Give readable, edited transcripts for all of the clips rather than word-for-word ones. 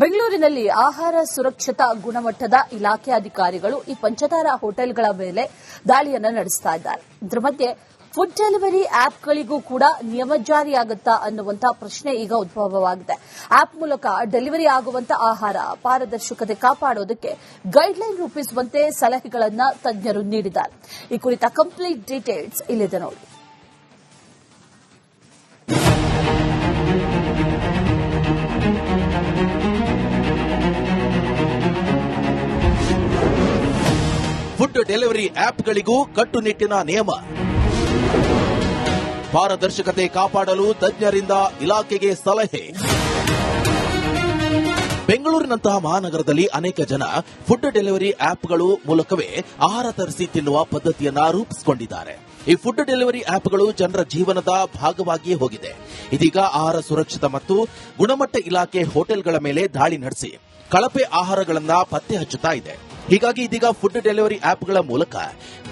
ಬೆಂಗಳೂರಿನಲ್ಲಿ ಆಹಾರ ಸುರಕ್ಷತಾ ಗುಣಮಟ್ಟದ ಇಲಾಖೆ ಅಧಿಕಾರಿಗಳು ಈ ಪಂಚತಾರಾ ಹೋಟೆಲ್ಗಳ ಮೇಲೆ ದಾಳಿಯನ್ನು ನಡೆಸ್ತಾ ಇದ್ದಾರೆ. ಇದರ ಮಧ್ಯೆ ಫುಡ್ ಡೆಲಿವರಿ ಆಪ್ಗಳಿಗೂ ಕೂಡ ನಿಯಮ ಜಾರಿಯಾಗುತ್ತಾ ಅನ್ನುವಂತಹ ಪ್ರಶ್ನೆ ಈಗ ಉದ್ಭವವಾಗಿದೆ. ಆಪ್ ಮೂಲಕ ಡೆಲಿವರಿ ಆಗುವಂತಹ ಆಹಾರ ಪಾರದರ್ಶಕತೆ ಕಾಪಾಡೋದಕ್ಕೆ ಗೈಡ್ಲೈನ್ ರೂಪಿಸುವಂತೆ ಸಲಹೆಗಳನ್ನು ತಜ್ಞರು ನೀಡಿದ್ದಾರೆ. ಈ ಕುರಿತ ಕಂಪ್ಲೀಟ್ ಡೀಟೇಲ್ಸ್ ಇಲ್ಲಿದೆ ನೋಡಿ. ಫುಡ್ ಡೆಲಿವರಿ ಆಪ್ಗಳಿಗೂ ಕಟ್ಟುನಿಟ್ಟಿನ ನಿಯಮ. ಪಾರದರ್ಶಕತೆ ಕಾಪಾಡಲು ತಜ್ಞರಿಂದ ಇಲಾಖೆಗೆ ಸಲಹೆ. ಬೆಂಗಳೂರಿನಂತಹ ಮಹಾನಗರದಲ್ಲಿ ಅನೇಕ ಜನ ಫುಡ್ ಡೆಲಿವರಿ ಆಪ್ಗಳು ಮೂಲಕವೇ ಆಹಾರ ತರಿಸಿ ತಿನ್ನುವ ಪದ್ಧತಿಯನ್ನ ರೂಪಿಸಿಕೊಂಡಿದ್ದಾರೆ. ಈ ಫುಡ್ ಡೆಲಿವರಿ ಆಪ್ಗಳು ಜನರ ಜೀವನದ ಭಾಗವಾಗಿಯೇ ಹೋಗಿದೆ. ಇದೀಗ ಆಹಾರ ಸುರಕ್ಷತಾ ಮತ್ತು ಗುಣಮಟ್ಟ ಇಲಾಖೆ ಹೋಟೆಲ್ಗಳ ಮೇಲೆ ದಾಳಿ ನಡೆಸಿ ಕಳಪೆ ಆಹಾರಗಳನ್ನ ಪತ್ತೆ ಹಚ್ಚುತ್ತಾ ಇದೆ. ಹೀಗಾಗಿ ಇದೀಗ ಫುಡ್ ಡೆಲಿವರಿ ಆಪ್ಗಳ ಮೂಲಕ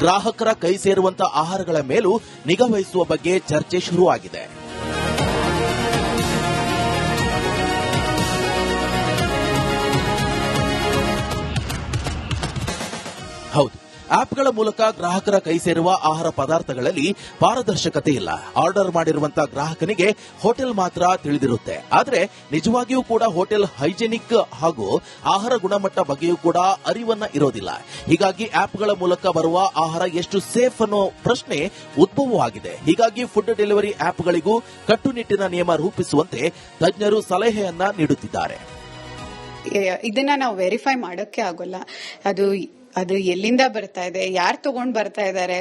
ಗ್ರಾಹಕರ ಕೈ ಸೇರುವಂತಹ ಆಹಾರಗಳ ಮೇಲೂ ನಿಗಾ ವಹಿಸುವ ಬಗ್ಗೆ ಚರ್ಚೆ ಶುರುವಾಗಿದೆ. ಹೌದು, ಆಪ್ಗಳ ಮೂಲಕ ಗ್ರಾಹಕರ ಕೈ ಸೇರುವ ಆಹಾರ ಪದಾರ್ಥಗಳಲ್ಲಿ ಪಾರದರ್ಶಕತೆ ಇಲ್ಲ. ಆರ್ಡರ್ ಮಾಡಿರುವಂತಹ ಗ್ರಾಹಕನಿಗೆ ಹೋಟೆಲ್ ಮಾತ್ರ ತಿಳಿದಿರುತ್ತೆ. ಆದರೆ ನಿಜವಾಗಿಯೂ ಕೂಡ ಹೋಟೆಲ್ ಹೈಜೆನಿಕ್ ಹಾಗೂ ಆಹಾರ ಗುಣಮಟ್ಟ ಬಗ್ಗೆಯೂ ಕೂಡ ಅರಿವನ್ನ ಇರೋದಿಲ್ಲ. ಹೀಗಾಗಿ ಆಪ್ಗಳ ಮೂಲಕ ಬರುವ ಆಹಾರ ಎಷ್ಟು ಸೇಫ್ ಅನ್ನೋ ಪ್ರಶ್ನೆ ಉದ್ಭವವಾಗಿದೆ. ಹೀಗಾಗಿ ಫುಡ್ ಡೆಲಿವರಿ ಆಪ್ಗಳಿಗೂ ಕಟ್ಟುನಿಟ್ಟಿನ ನಿಯಮ ರೂಪಿಸುವಂತೆ ತಜ್ಞರು ಸಲಹೆಯನ್ನ ನೀಡುತ್ತಿದ್ದಾರೆ. ಇದನ್ನ ನಾವು ವೆರಿಫೈ ಮಾಡೋಕೆ ಆಗೋಲ್ಲ. ಅದು ಎಲ್ಲಿಂದ ಬರ್ತಾ ಇದೆ, ಯಾರು ತಗೊಂಡ್ ಬರ್ತಾ ಇದ್ದಾರೆ,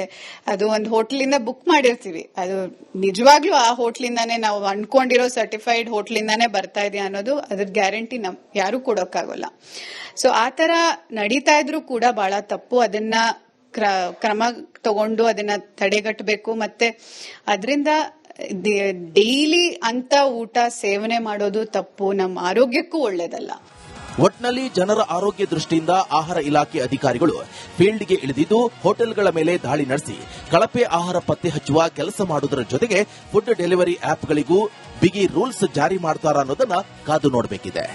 ಅದು ಒಂದು ಹೋಟ್ಲಿಂದ ಬುಕ್ ಮಾಡಿರ್ತೀವಿ, ಅದು ನಿಜವಾಗ್ಲೂ ಆ ಹೋಟ್ಲಿಂದಾನೇ ನಾವು ಅನ್ಕೊಂಡಿರೋ ಸರ್ಟಿಫೈಡ್ ಹೋಟ್ಲಿಂದಾನೇ ಬರ್ತಾ ಇದೆ ಅನ್ನೋದು ಅದ್ರ ಗ್ಯಾರಂಟಿ ಯಾರು ಕೊಡೋಕ್ಕಾಗಲ್ಲ. ಸೊ ಆ ತರ ನಡೀತಾ ಇದ್ರೂ ಕೂಡ ಬಹಳ ತಪ್ಪು. ಅದನ್ನ ಕ್ರಮ ತಗೊಂಡು ಅದನ್ನ ತಡೆಗಟ್ಟಬೇಕು. ಮತ್ತೆ ಅದರಿಂದ ಡೈಲಿ ಅಂತ ಊಟ ಸೇವನೆ ಮಾಡೋದು ತಪ್ಪು, ನಮ್ಮ ಆರೋಗ್ಯಕ್ಕೂ ಒಳ್ಳೇದಲ್ಲ. ಒಟ್ನಲ್ಲಿ ಜನರ ಆರೋಗ್ಯ ದೃಷ್ಟಿಯಿಂದ ಆಹಾರ ಇಲಾಖೆ ಅಧಿಕಾರಿಗಳು ಫೀಲ್ಡ್ಗೆ ಇಳಿದಿದ್ದು ಹೋಟೆಲ್ಗಳ ಮೇಲೆ ದಾಳಿ ನಡೆಸಿ ಕಳಪೆ ಆಹಾರ ಪತ್ತೆ ಹಚ್ಚುವ ಕೆಲಸ ಮಾಡುವುದರ ಜೊತೆಗೆ ಫುಡ್ ಡೆಲಿವರಿ ಆಪ್ಗಳಿಗೂ ಬಿಗಿ ರೂಲ್ಸ್ ಜಾರಿ ಮಾಡ್ತಾರಾ ಅನ್ನೋದನ್ನ ಕಾದು ನೋಡಬೇಕಿದೆ.